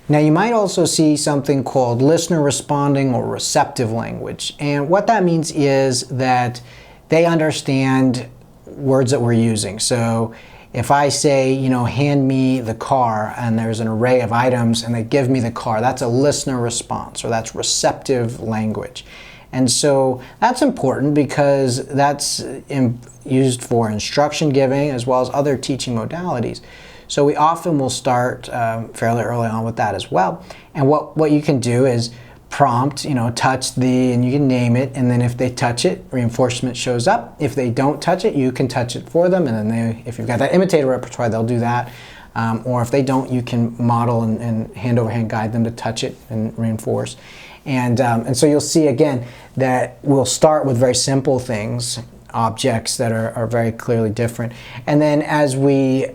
Now you might also see something called listener responding or receptive language. And what that means is that they understand words that we're using. So if I say, hand me the car, and there's an array of items and they give me the car, that's a listener response, or that's receptive language. And so that's important because that's used for instruction giving as well as other teaching modalities. So we often will start fairly early on with that as well. And what you can do is prompt, touch and you can name it, and then if they touch it, reinforcement shows up. If they don't touch it, you can touch it for them, and then if you've got that imitator repertoire, they'll do that. Or if they don't, you can model and hand over hand guide them to touch it and reinforce. And so you'll see again that we'll start with very simple things, objects that are very clearly different. And then as we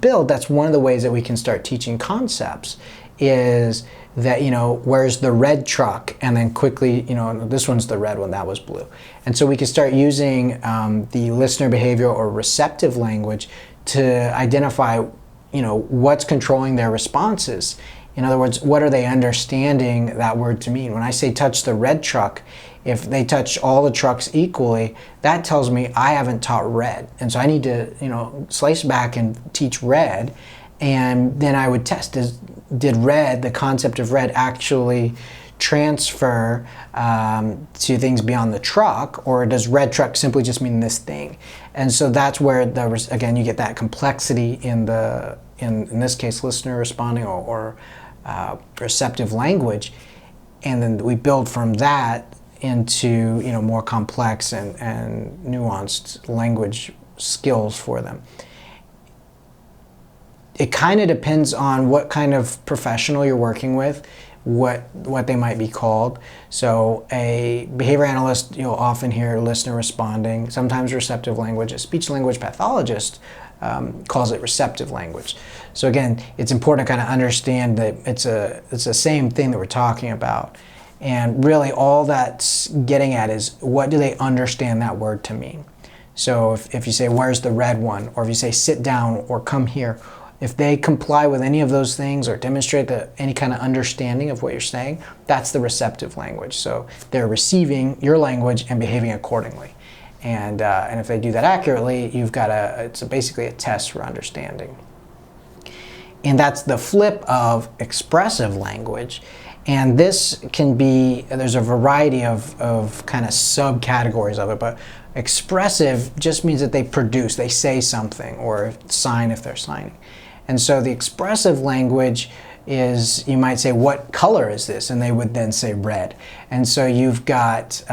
build, that's one of the ways that we can start teaching concepts, is that, where's the red truck? And then quickly, this one's the red one, that was blue. And so we can start using the listener behavior or receptive language to identify, what's controlling their responses. In other words, what are they understanding that word to mean? When I say touch the red truck, if they touch all the trucks equally, that tells me I haven't taught red. And so I need to, slice back and teach red. And then I would test, did red, the concept of red, actually transfer to things beyond the truck, or does red truck simply just mean this thing? And so that's where, again, you get that complexity in this case, listener responding or receptive language. And then we build from that into more complex and nuanced language skills for them. It kind of depends on what kind of professional you're working with, what they might be called. So a behavior analyst, you'll often hear listener responding, sometimes receptive language. A speech language pathologist calls it receptive language. So again, it's important to kind of understand that it's the same thing that we're talking about. And really all that's getting at is, what do they understand that word to mean? So if you say, where's the red one? Or if you say, sit down or come here, if they comply with any of those things or demonstrate any kind of understanding of what you're saying, that's the receptive language. So they're receiving your language and behaving accordingly. And if they do that accurately, you've got it's basically a test for understanding. And that's the flip of expressive language. And this can be, there's a variety of kind of subcategories of it, but expressive just means that they produce, they say something, or sign if they're signing. And so the expressive language is, you might say, what color is this? And they would then say red. And so you've got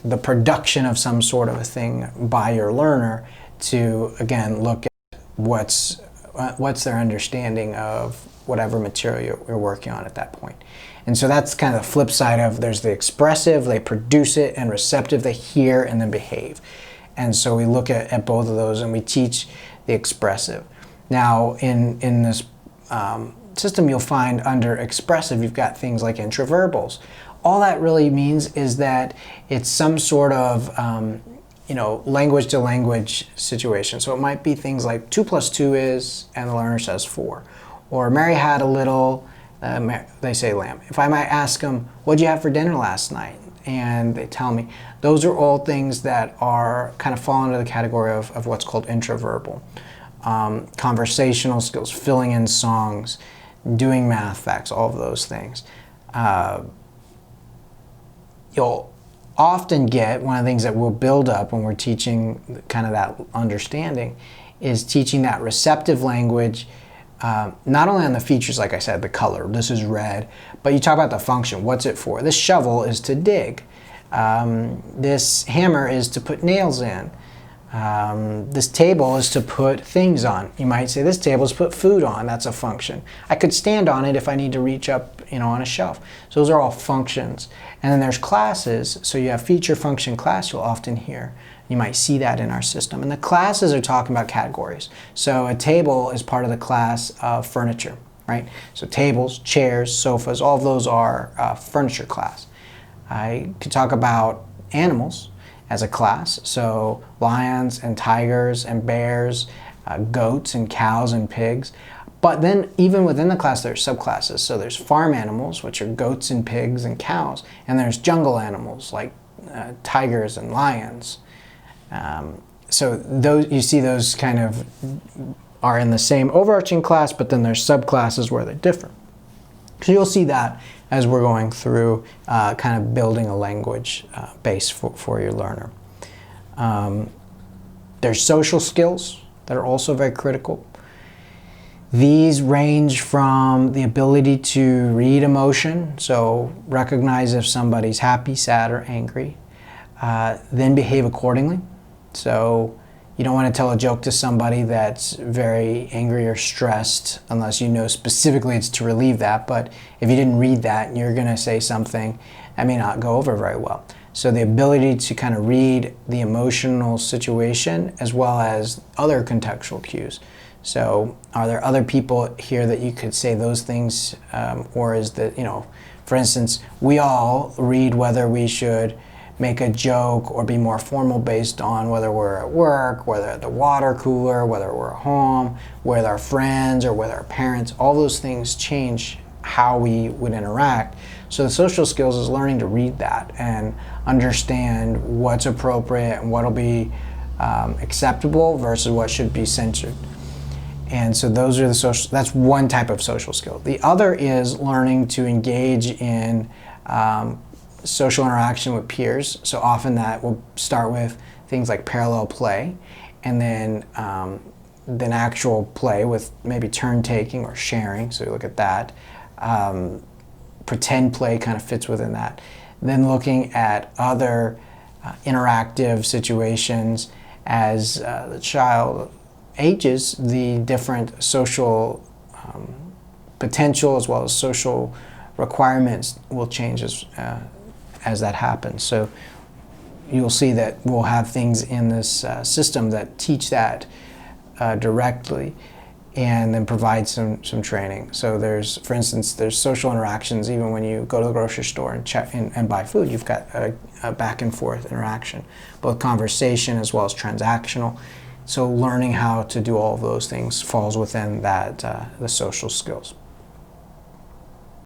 the production of some sort of a thing by your learner to, again, look at what's their understanding of whatever material you're working on at that point. And so that's kind of the flip side of, there's the expressive, they produce it, and receptive, they hear and then behave. And so we look at both of those and we teach the expressive. Now in this system, you'll find under expressive, you've got things like intraverbals. All that really means is that it's some sort of language to language situation. So it might be things like 2 + 2 is, and the learner says 4. Or Mary had a little, they say lamb. If I might ask them, what'd you have for dinner last night? And they tell me. Those are all things that are kind of fall into the category of what's called intraverbal. Conversational skills, filling in songs, doing math facts, all of those things. You'll often get, one of the things that we'll build up when we're teaching kind of that understanding is teaching that receptive language, not only on the features, like I said, the color, this is red, but you talk about the function, what's it for? This shovel is to dig. This hammer is to put nails in. This table is to put things on. You might say this table is to put food on. That's a function. I could stand on it if I need to reach up, on a shelf. So those are all functions. And then there's classes. So you have feature, function, class. You'll often hear. You might see that in our system. And the classes are talking about categories. So a table is part of the class of furniture, right? So tables, chairs, sofas, all of those are furniture class. I could talk about animals as a class, so lions and tigers and bears, goats and cows and pigs. But then even within the class, there's subclasses. So there's farm animals, which are goats and pigs and cows, and there's jungle animals like tigers and lions. So those, you see those kind of are in the same overarching class, but then there's subclasses where they're different. So you'll see that as we're going through kind of building a language base for your learner. There's social skills that are also very critical. These range from the ability to read emotion, so recognize if somebody's happy, sad, or angry, then behave accordingly. So you don't want to tell a joke to somebody that's very angry or stressed unless you know specifically it's to relieve that, but if you didn't read that and you're going to say something, that may not go over very well. So the ability to kind of read the emotional situation as well as other contextual cues. So are there other people here that you could say those things, or is that, for instance, we all read whether we should make a joke or be more formal based on whether we're at work, whether at the water cooler, whether we're at home, with our friends or with our parents. All those things change how we would interact. So the social skills is learning to read that and understand what's appropriate and what'll be acceptable versus what should be censored. And so those are that's one type of social skill. The other is learning to engage in social interaction with peers. So often that will start with things like parallel play, and then actual play with maybe turn taking or sharing. So you look at that. Pretend play kind of fits within that. Then looking at other interactive situations as the child ages, the different social potential as well as social requirements will change as that happens. So you'll see that we'll have things in this system that teach that directly and then provide some training. So there's, for instance, there's social interactions even when you go to the grocery store and check and buy food. You've got a back and forth interaction, both conversation as well as transactional. So learning how to do all of those things falls within that the social skills.